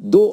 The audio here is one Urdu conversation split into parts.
2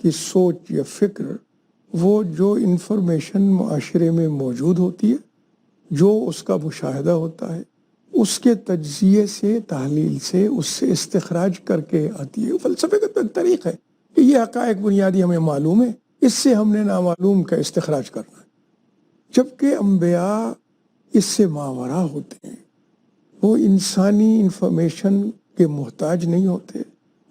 کی سوچ یا فکر وہ جو انفارمیشن معاشرے میں موجود ہوتی ہے، جو اس کا مشاہدہ ہوتا ہے، اس کے تجزیے سے، تحلیل سے، اس سے استخراج کر کے آتی ہے۔ فلسفے کا تو ایک طریق ہے کہ یہ حقائق بنیادی ہمیں معلوم ہے، اس سے ہم نے نامعلوم کا استخراج کرنا ہے۔ جبکہ انبیاء اس سے ماورا ہوتے ہیں، وہ انسانی انفارمیشن کے محتاج نہیں ہوتے،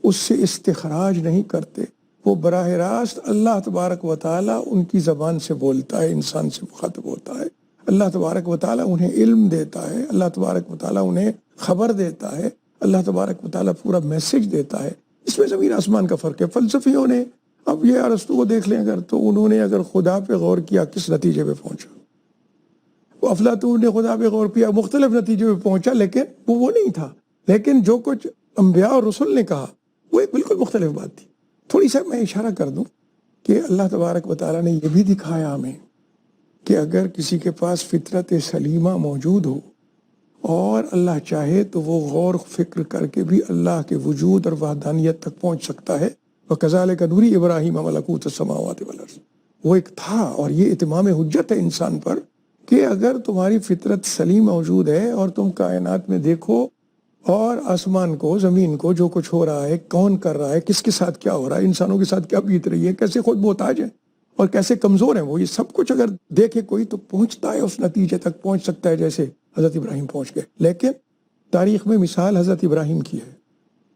اس سے استخراج نہیں کرتے، وہ براہ راست اللہ تبارک و تعالیٰ ان کی زبان سے بولتا ہے، انسان سے مخاطب ہوتا ہے، اللہ تبارک و تعالیٰ انہیں علم دیتا ہے، اللہ تبارک و تعالیٰ انہیں خبر دیتا ہے، اللہ تبارک و تعالیٰ پورا میسج دیتا ہے۔ اس میں زمین آسمان کا فرق ہے۔ فلسفیوں نے اب یہ ارسطو کو دیکھ لیں اگر، تو انہوں نے اگر خدا پہ غور کیا کس نتیجے پہ پہنچا، وہ افلاطون نے خدا پہ غور کیا مختلف نتیجے پہ پہنچا، لیکن وہ نہیں تھا۔ لیکن جو کچھ انبیاء اور رسول نے کہا وہ ایک بالکل مختلف بات تھی۔ تھوڑی سا میں اشارہ کر دوں کہ اللہ تبارک و تعالیٰ نے یہ بھی دکھایا ہمیں کہ اگر کسی کے پاس فطرت سلیمہ موجود ہو اور اللہ چاہے تو وہ غور فکر کر کے بھی اللہ کے وجود اور وحدانیت تک پہنچ سکتا ہے۔ وَكَذَلِكَ نُرِي إِبْرَاهِيمَ مَلَكُوتَ السَّمَاوَاتِ وَالْأَرْضِ، وہ ایک تھا، اور یہ اتمام حجت ہے انسان پر کہ اگر تمہاری فطرت سلیم موجود ہے اور تم کائنات میں دیکھو اور آسمان کو، زمین کو، جو کچھ ہو رہا ہے، کون کر رہا ہے، کس کے ساتھ کیا ہو رہا ہے، انسانوں کے ساتھ کیا بیت رہی ہے، کیسے خود محتاج ہیں اور کیسے کمزور ہیں وہ، یہ سب کچھ اگر دیکھے کوئی تو پہنچتا ہے، اس نتیجے تک پہنچ سکتا ہے جیسے حضرت ابراہیم پہنچ گئے۔ لیکن تاریخ میں مثال حضرت ابراہیم کی ہے،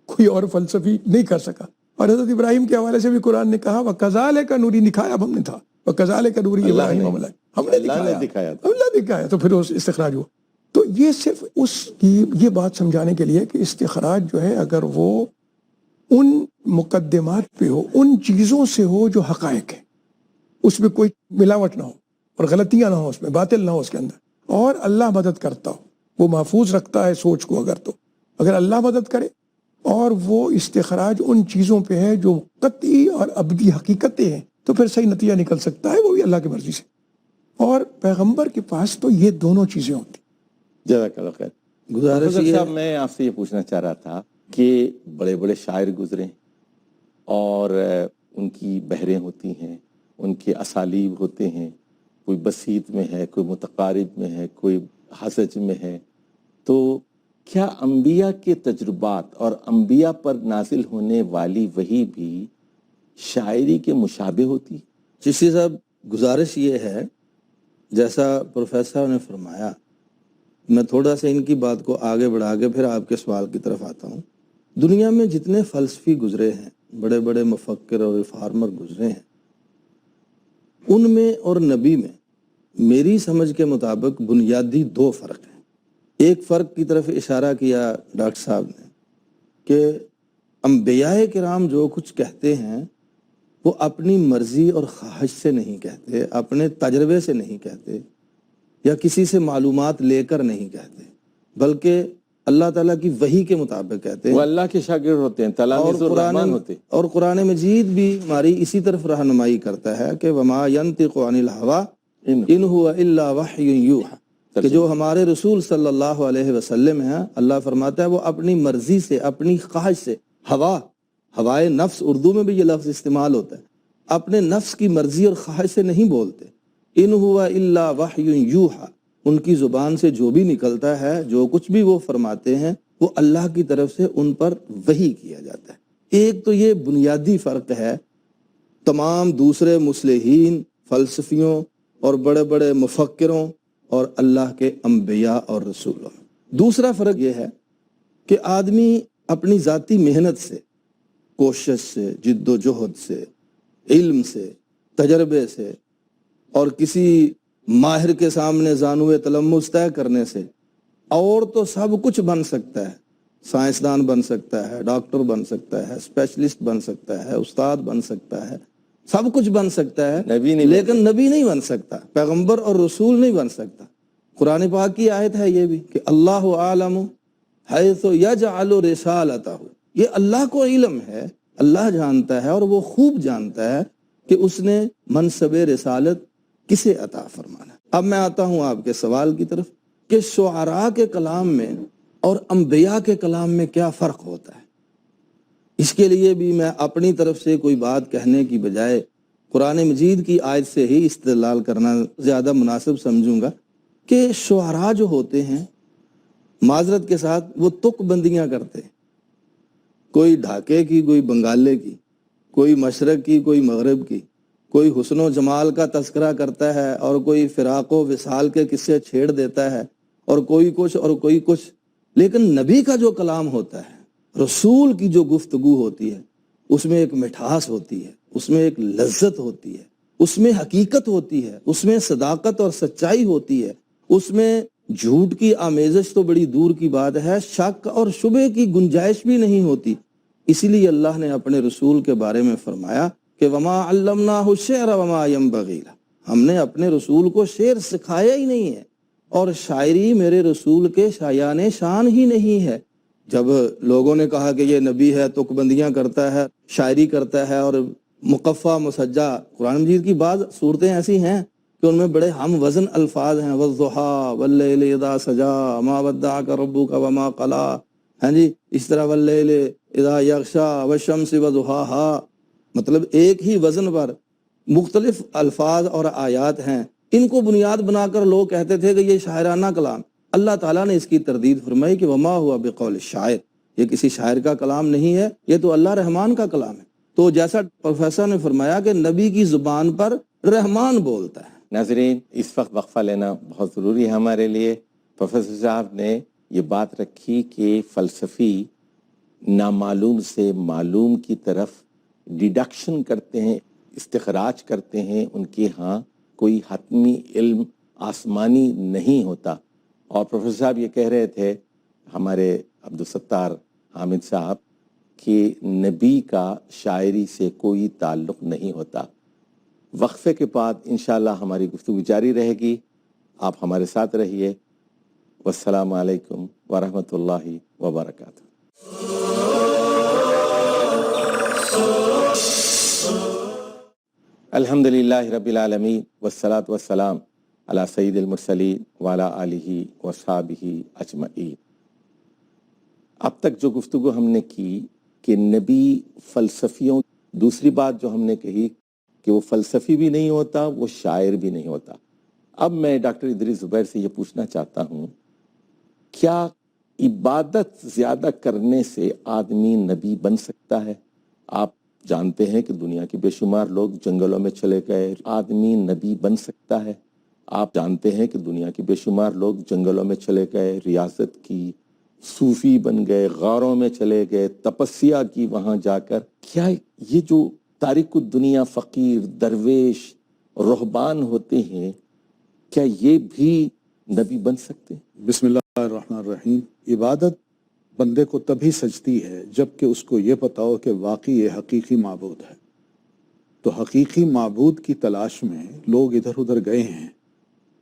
کوئی اور فلسفی نہیں کر سکا۔ اور حضرت ابراہیم کے حوالے سے بھی قرآن نے کہا وَكَذَلِكَ نُرِي، دکھایا اب ہم نے تھا، وَكَذَلِكَ نُرِي إِبْرَاهِيمَ ہم نے دکھایا، اللہ دکھایا، تو پھر اس استخراج ہوا۔ تو یہ صرف اس کی یہ بات سمجھانے کے لیے کہ استخراج جو ہے اگر وہ ان مقدمات پہ ہو، ان چیزوں سے ہو جو حقائق ہیں، اس میں کوئی ملاوٹ نہ ہو اور غلطیاں نہ ہو، اس میں باطل نہ ہو اس کے اندر، اور اللہ مدد کرتا ہو، وہ محفوظ رکھتا ہے سوچ کو، اگر اللہ مدد کرے اور وہ استخراج ان چیزوں پہ ہے جو قطعی اور ابدی حقیقتیں ہیں، تو پھر صحیح نتیجہ نکل سکتا ہے، وہ بھی اللہ کی مرضی سے۔ اور پیغمبر کے پاس تو یہ دونوں چیزیں ہوتی۔ جزاک اللہ خیر۔ گزارش حضرت یہ صاحب میں آپ سے یہ پوچھنا چاہ رہا تھا کہ بڑے بڑے شاعر گزرے اور ان کی بحریں ہوتی ہیں، ان کے اسالیب ہوتے ہیں، کوئی بسیط میں ہے، کوئی متقارب میں ہے، کوئی حسج میں ہے، تو کیا انبیاء کے تجربات اور انبیاء پر نازل ہونے والی وحی بھی شاعری کے مشابہ ہوتی؟ چشتی صاحب، گزارش یہ ہے جیسا پروفیسر نے فرمایا، میں تھوڑا سا ان کی بات کو آگے بڑھا کے پھر آپ کے سوال کی طرف آتا ہوں۔ دنیا میں جتنے فلسفی گزرے ہیں، بڑے بڑے مفکر اور ریفارمر گزرے ہیں، ان میں اور نبی میں میری سمجھ کے مطابق بنیادی دو فرق ہیں۔ ایک فرق کی طرف اشارہ کیا ڈاکٹر صاحب نے کہ انبیاء کرام جو کچھ کہتے ہیں وہ اپنی مرضی اور خواہش سے نہیں کہتے، اپنے تجربے سے نہیں کہتے، یا کسی سے معلومات لے کر نہیں کہتے، بلکہ اللہ تعالیٰ کی وحی کے مطابق کہتے ہیں۔ وہ اللہ کے شاگرد ہوتے ہیں، تلاميذ الرحمن ہوتے ہیں۔ اور قرآن مجید بھی ہماری اسی طرف رہنمائی کرتا ہے کہ وما ينطق عن الهوى ان هو الا وحی یوحى، کہ جو ہمارے رسول صلی اللہ علیہ وسلم ہیں، اللہ فرماتا ہے وہ اپنی مرضی سے، اپنی خواہش سے، ہوائے نفس، اردو میں بھی یہ لفظ استعمال ہوتا ہے، اپنے نفس کی مرضی اور خواہش سے نہیں بولتے۔ ان ہوا الا وحی یوحى، ان کی زبان سے جو بھی نکلتا ہے، جو کچھ بھی وہ فرماتے ہیں، وہ اللہ کی طرف سے ان پر وحی کیا جاتا ہے۔ ایک تو یہ بنیادی فرق ہے تمام دوسرے مصلحین، فلسفیوں اور بڑے بڑے مفکروں اور اللہ کے انبیاء اور رسولوں میں۔ دوسرا فرق یہ ہے کہ آدمی اپنی ذاتی محنت سے، کوشش سے، جد و جہد سے، علم سے، تجربے سے، اور کسی ماہر کے سامنے زانوے تلمس طے کرنے سے اور تو سب کچھ بن سکتا ہے، سائنسدان بن سکتا ہے، ڈاکٹر بن سکتا ہے، اسپیشلسٹ بن سکتا ہے، استاد بن سکتا ہے، سب کچھ بن سکتا ہے، لیکن نبی نہیں بن سکتا، پیغمبر اور رسول نہیں بن سکتا۔ قرآن پاک کی آیت ہے یہ بھی کہ اللہ عالم حیث یجعل رسالتہ، یہ اللہ کو علم ہے، اللہ جانتا ہے اور وہ خوب جانتا ہے کہ اس نے منصب رسالت کسے عطا فرمانا۔ اب میں آتا ہوں آپ کے سوال کی طرف کہ شعراء کے کلام میں اور انبیاء کے کلام میں کیا فرق ہوتا ہے۔ اس کے لیے بھی میں اپنی طرف سے کوئی بات کہنے کی بجائے قرآن مجید کی آیت سے ہی استدلال کرنا زیادہ مناسب سمجھوں گا کہ شعراء جو ہوتے ہیں معذرت کے ساتھ وہ تک بندیاں کرتے ہیں، کوئی ڈھاکے کی، کوئی بنگالے کی، کوئی مشرق کی، کوئی مغرب کی، کوئی حسن و جمال کا تذکرہ کرتا ہے اور کوئی فراق و وصال کے قصے چھیڑ دیتا ہے اور کوئی کچھ اور کوئی کچھ، لیکن نبی کا جو کلام ہوتا ہے، رسول کی جو گفتگو ہوتی ہے، اس میں ایک مٹھاس ہوتی ہے، اس میں ایک لذت ہوتی ہے، اس میں حقیقت ہوتی ہے، اس میں صداقت اور سچائی ہوتی ہے، اس میں جھوٹ کی آمیزش تو بڑی دور کی بات ہے، شک اور شبہ کی گنجائش بھی نہیں ہوتی۔ اسی لیے اللہ نے اپنے رسول کے بارے میں فرمایا کہ وما علمناہ الشعر وما ينبغی لہ، ہم نے اپنے رسول کو شعر سکھایا ہی نہیں ہے، اور شاعری میرے رسول کے شایان شان ہی نہیں ہے۔ جب لوگوں نے کہا کہ یہ نبی ہے، تک بندیاں کرتا ہے، شاعری کرتا ہے اور مقفع مسجع، قرآن مجید کی بعض صورتیں ایسی ہیں کہ ان میں بڑے ہم وزن الفاظ ہیں، والضحیٰ واللیل اذا سجا ما ودعک ربک وما قلی، ہاں جی، اس طرح واللیل اذا یغشا والشمس وضحاہا، مطلب ایک ہی وزن پر مختلف الفاظ اور آیات ہیں۔ ان کو بنیاد بنا کر لوگ کہتے تھے کہ یہ شاعرانہ کلام، اللہ تعالیٰ نے اس کی تردید فرمائی کہ وما ہوا بقول الشاعر، یہ کسی شاعر کا کلام نہیں ہے، یہ تو اللہ رحمان کا کلام ہے۔ تو جیسا پروفیسر نے فرمایا کہ نبی کی زبان پر رحمان بولتا ہے۔ ناظرین، اس وقت وقفہ لینا بہت ضروری ہے ہمارے لیے۔ پروفیسر صاحب نے یہ بات رکھی کہ فلسفی نامعلوم سے معلوم کی طرف ڈیڈکشن کرتے ہیں، استخراج کرتے ہیں، ان کے ہاں کوئی حتمی علم آسمانی نہیں ہوتا۔ اور پروفیسر صاحب یہ کہہ رہے تھے ہمارے عبدالستار حامد صاحب کہ نبی کا شاعری سے کوئی تعلق نہیں ہوتا۔ وقفے کے بعد انشاءاللہ ہماری گفتگو جاری رہے گی، آپ ہمارے ساتھ رہیے۔ والسلام علیکم ورحمۃ اللہ وبرکاتہ۔ الحمدللہ رب العالمین والصلاة والسلام علی سید المرسلین وعلی آلہ وصحبہ اجمعین۔ اب تک جو گفتگو ہم نے کی کہ نبی فلسفیوں، دوسری بات جو ہم نے کہی کہ وہ فلسفی بھی نہیں ہوتا، وہ شاعر بھی نہیں ہوتا۔ اب میں ڈاکٹر ادریس زبیر سے یہ پوچھنا چاہتا ہوں، کیا عبادت زیادہ کرنے سے آدمی نبی بن سکتا ہے؟ آپ جانتے ہیں کہ دنیا کے بے شمار لوگ جنگلوں میں چلے گئے، آدمی نبی بن سکتا ہے؟ آپ جانتے ہیں کہ دنیا کے بے شمار لوگ جنگلوں میں چلے گئے، ریاضت کی، صوفی بن گئے، غاروں میں چلے گئے، تپسیا کی وہاں جا کر۔ کیا یہ جو تارک الدنیا فقیر، درویش، رہبان ہوتے ہیں، کیا یہ بھی نبی بن سکتے ہیں؟ بسم اللہ الرحمن الرحیم۔ عبادت بندے کو تبھی سجتی ہے جب کہ اس کو یہ پتا ہو کہ واقعی یہ حقیقی معبود ہے۔ تو حقیقی معبود کی تلاش میں لوگ ادھر ادھر گئے ہیں،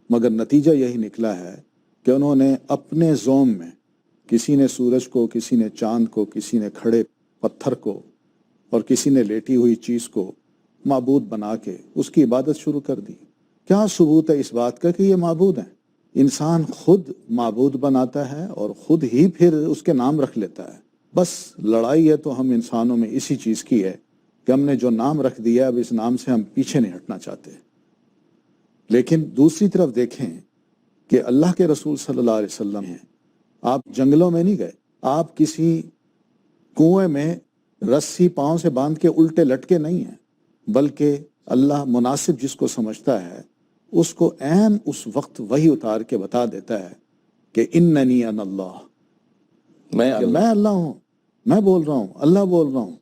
مگر نتیجہ یہی نکلا ہے کہ انہوں نے اپنے زوم میں، کسی نے سورج کو، کسی نے چاند کو، کسی نے کھڑے پتھر کو، اور کسی نے لیٹی ہوئی چیز کو معبود بنا کے اس کی عبادت شروع کر دی۔ کیا ثبوت ہے اس بات کا کہ یہ معبود ہیں؟ انسان خود معبود بناتا ہے اور خود ہی پھر اس کے نام رکھ لیتا ہے۔ بس لڑائی ہے تو ہم انسانوں میں اسی چیز کی ہے کہ ہم نے جو نام رکھ دیا، اب اس نام سے ہم پیچھے نہیں ہٹنا چاہتے۔ لیکن دوسری طرف دیکھیں کہ اللہ کے رسول صلی اللہ علیہ وسلم ہیں، آپ جنگلوں میں نہیں گئے، آپ کسی کنویں میں رسی پاؤں سے باندھ کے الٹے لٹکے نہیں ہیں، بلکہ اللہ مناسب جس کو سمجھتا ہے اس کو عین اس وقت وحی اتار کے بتا دیتا ہے کہ اننی انا اللہ، میں اللہ ہوں، میں بول رہا ہوں، اللہ بول رہا ہوں۔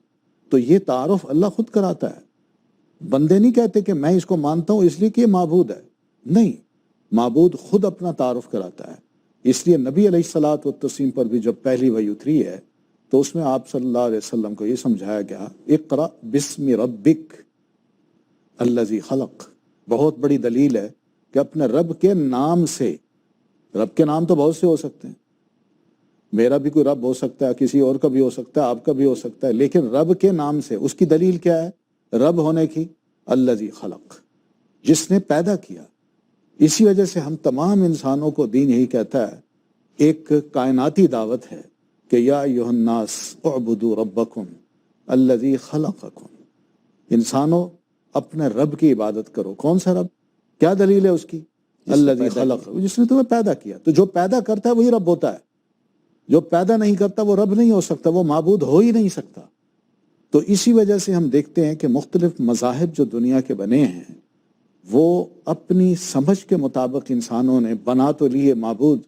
تو یہ تعارف اللہ خود کراتا ہے۔ بندے نہیں کہتے کہ میں اس کو مانتا ہوں اس لیے کہ یہ معبود ہے، نہیں، معبود خود اپنا تعارف کراتا ہے۔ اس لیے نبی علیہ الصلاۃ والتسلیم پر بھی جب پہلی وحی اتری ہے تو اس میں آپ صلی اللہ علیہ وسلم کو یہ سمجھایا گیا، اقرأ بسم ربک الذی خلق۔ بہت بڑی دلیل ہے کہ اپنے رب کے نام سے، رب کے نام تو بہت سے ہو سکتے ہیں، میرا بھی کوئی رب ہو سکتا ہے، کسی اور کا بھی ہو سکتا ہے، آپ کا بھی ہو سکتا ہے، لیکن رب کے نام سے، اس کی دلیل کیا ہے رب ہونے کی؟ الذی خلق، جس نے پیدا کیا۔ اسی وجہ سے ہم تمام انسانوں کو دین یہی کہتا ہے، ایک کائناتی دعوت ہے کہ یا ایھا الناس اعبدوا ربکم الذی خلقکم، انسانوں اپنے رب کی عبادت کرو. کون سا رب؟ کیا دلیل ہے اس کی؟ الذی خلق، جس نے تمہیں پیدا کیا. تو جو پیدا کرتا ہے وہی رب ہوتا ہے، جو پیدا نہیں کرتا وہ رب نہیں ہو سکتا، وہ معبود ہو ہی نہیں سکتا. تو اسی وجہ سے ہم دیکھتے ہیں کہ مختلف مذاہب جو دنیا کے بنے ہیں وہ اپنی سمجھ کے مطابق انسانوں نے بنا تو لیے معبود،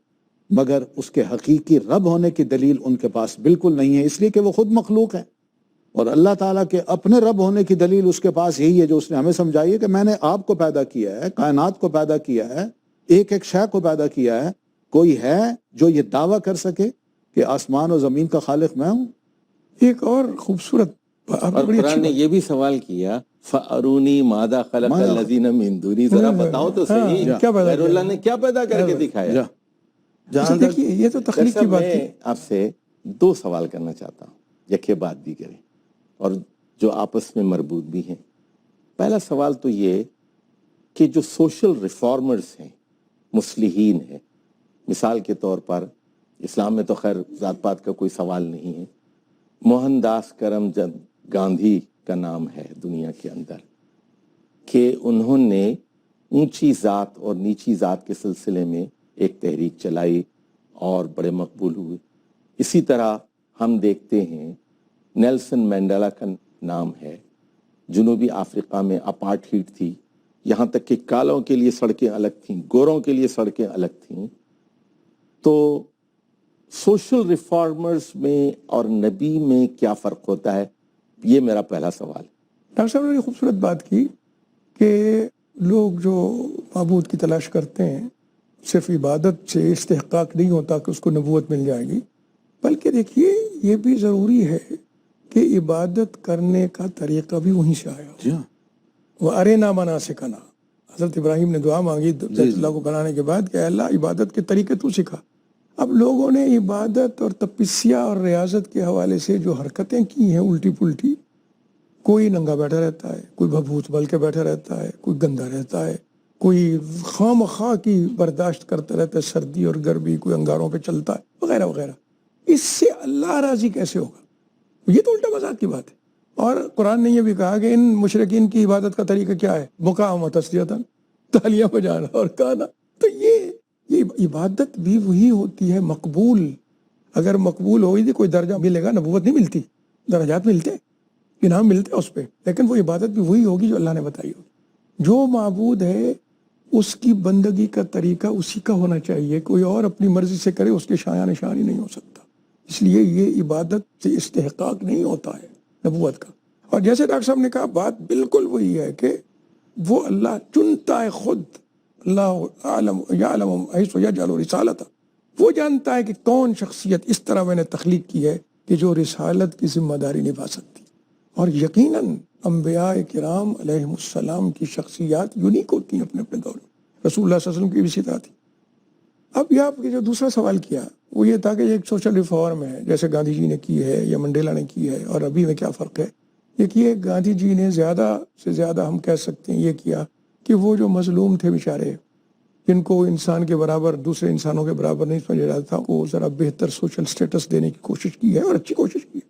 مگر اس کے حقیقی رب ہونے کی دلیل ان کے پاس بالکل نہیں ہے، اس لیے کہ وہ خود مخلوق ہے. اور اللہ تعالیٰ کے اپنے رب ہونے کی دلیل اس کے پاس یہی ہے جو اس نے ہمیں سمجھائی ہے کہ میں نے آپ کو پیدا کیا ہے، کائنات کو پیدا کیا ہے، ایک ایک شے کو پیدا کیا ہے. کوئی ہے جو یہ دعویٰ کر سکے کہ آسمان و زمین کا خالق میں ہوں؟ ایک اور خوبصورت اور قرآن نے یہ بھی سوال کیا فَأَرُونِي مَاذَا خَلَقَ الَّذِينَ مِن دُونِي، ذرا بتاؤ تو صحیح غیر اللہ نے کیا پیدا کر کے دکھایا. جہاں دیکھیے یہ تو تخلیق کی بات میں تھی. آپ سے دو سوال کرنا چاہتا ہوں، یکے بعد دیگرے، اور جو آپس میں مربوط بھی ہیں. پہلا سوال تو یہ کہ جو سوشل ریفارمرز ہیں، مصلحین ہیں، مثال کے طور پر اسلام میں تو خیر ذات پات کا کوئی سوال نہیں ہے، موہن داس کرم چند گاندھی کا نام ہے دنیا کے اندر، کہ انہوں نے اونچی ذات اور نیچی ذات کے سلسلے میں ایک تحریک چلائی اور بڑے مقبول ہوئے. اسی طرح ہم دیکھتے ہیں نیلسن مینڈیلا کا نام ہے، جنوبی افریقہ میں اپارٹھائیڈ تھی، یہاں تک کہ کالوں کے لیے سڑکیں الگ تھیں، گوروں کے لیے سڑکیں الگ تھیں. تو سوشل ریفارمرز میں اور نبی میں کیا فرق ہوتا ہے؟ یہ میرا پہلا سوال ہے. ڈاکٹر صاحب نے یہ خوبصورت بات کی کہ لوگ جو معبود کی تلاش کرتے ہیں صرف عبادت سے استحقاق نہیں ہوتا کہ اس کو نبوت مل جائے گی، بلکہ دیکھیے یہ بھی ضروری ہے کہ عبادت کرنے کا طریقہ بھی وہیں سے آیا. وہ ارنا مناسکنا، حضرت ابراہیم نے دعا مانگی بیت اللہ کو بنانے کے بعد کہ اے اللہ عبادت کے طریقے تو سکھا. اب لوگوں نے عبادت اور تپسیہ اور ریاضت کے حوالے سے جو حرکتیں کی ہیں الٹی پلٹی، کوئی ننگا بیٹھا رہتا ہے، کوئی بھبوت بل کے بیٹھا رہتا ہے، کوئی گندا رہتا ہے، کوئی خام خواہ کی برداشت کرتا رہتا ہے، سردی اور گرمی، کوئی انگاروں پہ چلتا ہے وغیرہ وغیرہ. اس سے اللہ راضی کیسے ہوگا؟ یہ تو الٹا مذاق کی بات ہے. اور قرآن نے یہ بھی کہا کہ ان مشرکین کی عبادت کا طریقہ کیا ہے؟ بکا و تسلیتاً، تالیاں بجانا اور گانا. تو یہ عبادت بھی وہی ہوتی ہے مقبول. اگر مقبول ہوئی تھی کوئی درجہ ملے گا، نبوت نہیں ملتی، درجات ملتے، انعام ملتے اس پہ، لیکن وہ عبادت بھی وہی ہوگی جو اللہ نے بتائی ہوگی. جو معبود ہے اس کی بندگی کا طریقہ اسی کا ہونا چاہیے، کوئی اور اپنی مرضی سے کرے اس کے شایان نشان ہی نہیں ہو سکتا. اس لیے یہ عبادت سے استحقاق نہیں ہوتا ہے نبوت کا. اور جیسے ڈاکٹر صاحب نے کہا بات بالکل وہی ہے کہ وہ اللہ چنتا ہے خود. اللہ عالم یعلم حیث یجعل رسالتہ، وہ جانتا ہے کہ کون شخصیت اس طرح میں نے تخلیق کی ہے کہ جو رسالت کی ذمہ داری نبھا سکتی. اور یقیناً انبیاء کرام علیہ السلام کی شخصیات یونیک ہوتی ہیں اپنے اپنے دور میں. رسول اللہ صلی اللہ علیہ وسلم کی بھی اسی طرح تھی. اب یہ آپ کے جو دوسرا سوال کیا وہ یہ تھا کہ یہ ایک سوشل ریفارم ہے جیسے گاندھی جی نے کی ہے یا منڈیلا نے کی ہے، اور ابھی میں کیا فرق ہے. دیکھیے گاندھی جی نے زیادہ سے زیادہ ہم کہہ سکتے ہیں یہ کیا کہ وہ جو مظلوم تھے بیچارے، جن کو انسان کے برابر دوسرے انسانوں کے برابر نہیں سمجھا جاتا تھا، وہ ذرا بہتر سوشل سٹیٹس دینے کی کوشش کی ہے اور اچھی کوشش کی ہے.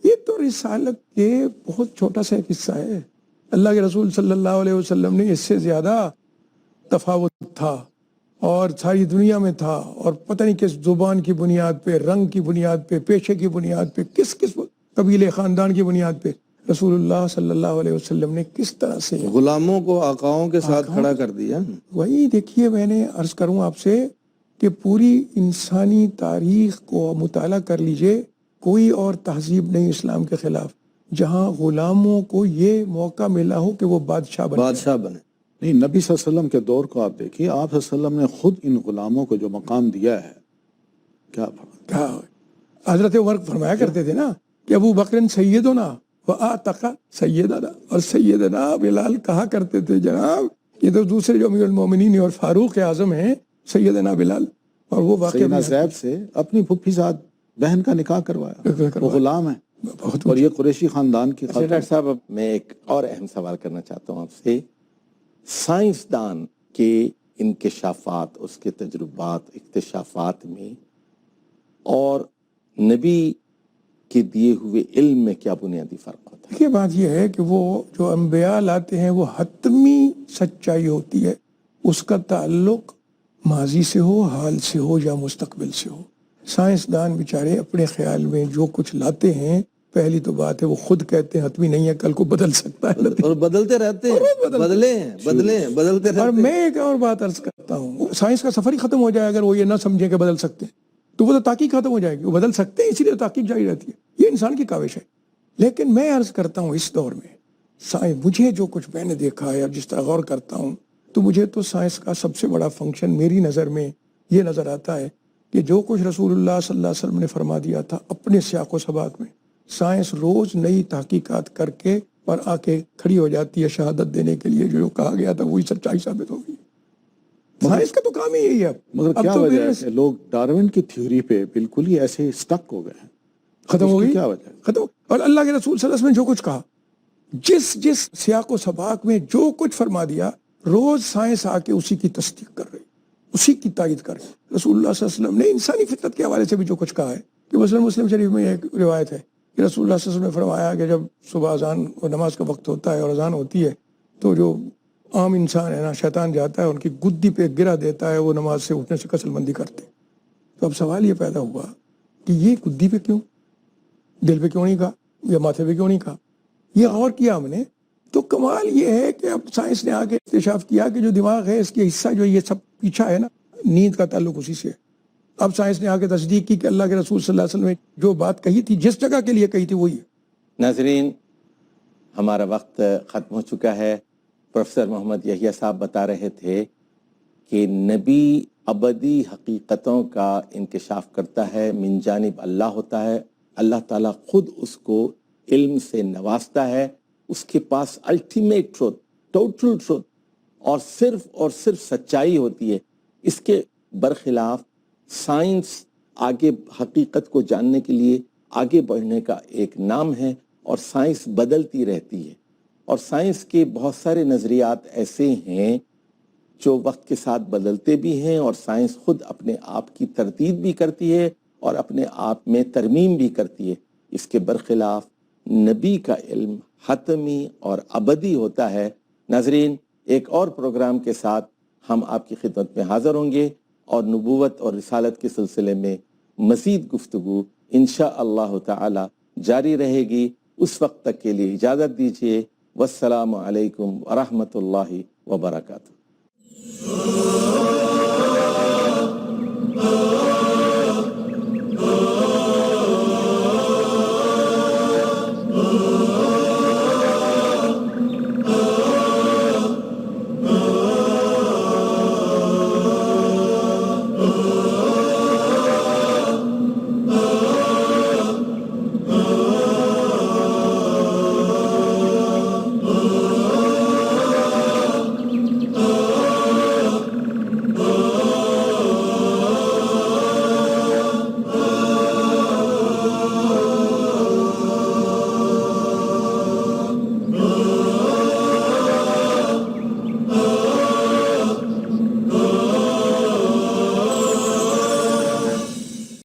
یہ تو رسالت کے بہت چھوٹا سا ایک حصہ ہے. اللہ کے رسول صلی اللہ علیہ وسلم نے اس سے زیادہ تفاوت تھا اور ساری دنیا میں تھا، اور پتہ نہیں کس زبان کی بنیاد پہ، رنگ کی بنیاد پہ، پیشے کی بنیاد پہ، کس قبیلے خاندان کی بنیاد پہ رسول اللہ صلی اللہ علیہ وسلم نے کس طرح سے غلاموں کو آقاؤں کے ساتھ کھڑا کر دیا. وہی دیکھیے میں نے عرض کروں آپ سے کہ پوری انسانی تاریخ کو مطالعہ کر لیجئے، کوئی اور تہذیب نہیں اسلام کے خلاف جہاں غلاموں کو یہ موقع ملا ہو کہ وہ بادشاہ بنے. نہیں، نبی صلی اللہ علیہ وسلم کے دور کو آپ دیکھیے، آپ صلی اللہ علیہ وسلم نے خود ان غلاموں کو جو مقام دیا ہے، کیا حضرت عمر فرمایا کرتے تھے نا کہ ابو بکر سیدنا وآتق سیدنا، اور سیدنا بلال کہا کرتے تھے جناب یہ تو دوسرے جو امیر المومنین اور فاروق اعظم ہیں سیدنا بلال. اور وہ سیدنا زیب سے اپنی پھپھی ساتھ بہن کا نکاح کروایا، وہ غلام ہے اور یہ قریشی خاندان کی. ڈاکٹر صاحب اب میں ایک اور اہم سوال کرنا چاہتا ہوں آپ سے. سائنسدان کے انکشافات، اس کے تجربات، اکتشافات میں اور نبی کے دیے ہوئے علم میں کیا بنیادی فرق ہوتا ہے؟ دیکھیے بات یہ ہے کہ وہ جو انبیاء لاتے ہیں وہ حتمی سچائی ہوتی ہے، اس کا تعلق ماضی سے ہو، حال سے ہو یا مستقبل سے ہو۔ سائنسدان بیچارے اپنے خیال میں جو کچھ لاتے ہیں، پہلی تو بات ہے وہ خود کہتے ہیں حتمی نہیں ہے، کل کو بدل سکتا ہے، اور بدلتے رہتے ہیں، بدلتے رہتے اور ہیں۔ میں ایک اور بات عرض کرتا ہوں، سائنس کا سفر ہی ختم ہو جائے اگر وہ یہ نہ سمجھے کہ بدل سکتے ہیں، تو وہ تو تحقیق ختم ہو جائے گی، وہ بدل سکتے ہیں اسی لیے تحقیق جاری رہتی ہے، یہ انسان کی کاوش ہے۔ لیکن میں عرض کرتا ہوں اس دور میں مجھے جو کچھ میں نے دیکھا ہے اور جس طرح غور کرتا ہوں، تو مجھے تو سائنس کا سب سے بڑا فنکشن میری نظر میں یہ نظر آتا ہے کہ جو کچھ رسول اللہ صلی اللہ علیہ وسلم نے فرما دیا تھا اپنے سیاق و سباق میں، سائنس روز نئی تحقیقات کر کے اور آ کے کھڑی ہو جاتی ہے شہادت دینے کے لیے جو کہا گیا تھا وہی سچائی ثابت ہو گئی۔ سائنس کا تو کام ہی یہی ہے۔ مگر اب کیا تو وجہ میرے ہے کہ لوگ ڈارون کی تھیوری پہ بالکل ہی ایسے سٹک ہو گئے ہیں؟ ختم ہو اس کی گئی، کیا وجہ ہے؟ ختم۔ اور اللہ کے رسول صلی اللہ علیہ وسلم نے جو کچھ کہا، جس سیاق و سباق میں جو کچھ فرما دیا، روز سائنس آ کے اسی کی تصدیق کر رہی، اسی کی تائید کر رہی۔ رسول اللہ صلی اللہ علیہ وسلم نے انسانی فطرت کے حوالے سے بھی جو کچھ کہا ہے، کہ مسلم شریف میں ایک روایت ہے کہ رسول اللہ صلی اللہ علیہ وسلم نے فرمایا کہ جب صبح اذان اور نماز کا وقت ہوتا ہے اور اذان ہوتی ہے تو جو عام انسان ہے نا، شیطان جاتا ہے ان کی گدی پہ گرا دیتا ہے، وہ نماز سے اٹھنے سے کسل مندی کرتے۔ تو اب سوال یہ پیدا ہوا کہ یہ گدی پہ کیوں، دل پہ کیوں نہیں کہا یا ماتھے پہ کیوں نہیں کہا؟ یہ غور کیا ہم نے تو کمال یہ ہے کہ اب سائنس نے آ کے اکتشاف کیا کہ جو دماغ ہے اس کے حصہ جو یہ سب پیچھا ہے نا، نیند کا تعلق اسی سے ہے۔ اب سائنس نے آ کے تصدیق کی کہ اللہ کے رسول صلی اللہ علیہ وسلم نے جو بات کہی تھی، جس جگہ کے لیے کہی تھی، وہی ہے۔ ناظرین، ہمارا وقت ختم ہو چکا ہے۔ پروفیسر محمد یحییٰ صاحب بتا رہے تھے کہ نبی ابدی حقیقتوں کا انکشاف کرتا ہے، من جانب اللہ ہوتا ہے، اللہ تعالیٰ خود اس کو علم سے نوازتا ہے، اس کے پاس الٹیمیٹ ٹروتھ، ٹوٹل ٹروتھ اور صرف سچائی ہوتی ہے۔ اس کے برخلاف سائنس آگے حقیقت کو جاننے کے لیے آگے بڑھنے کا ایک نام ہے، اور سائنس بدلتی رہتی ہے، اور سائنس کے بہت سارے نظریات ایسے ہیں جو وقت کے ساتھ بدلتے بھی ہیں، اور سائنس خود اپنے آپ کی تردید بھی کرتی ہے اور اپنے آپ میں ترمیم بھی کرتی ہے۔ اس کے برخلاف نبی کا علم حتمی اور ابدی ہوتا ہے۔ ناظرین، ایک اور پروگرام کے ساتھ ہم آپ کی خدمت میں حاضر ہوں گے، اور نبوت اور رسالت کے سلسلے میں مزید گفتگو انشاءاللہ تعالی جاری رہے گی۔ اس وقت تک کے لیے اجازت دیجیے۔ والسلام علیکم ورحمۃ اللہ وبرکاتہ۔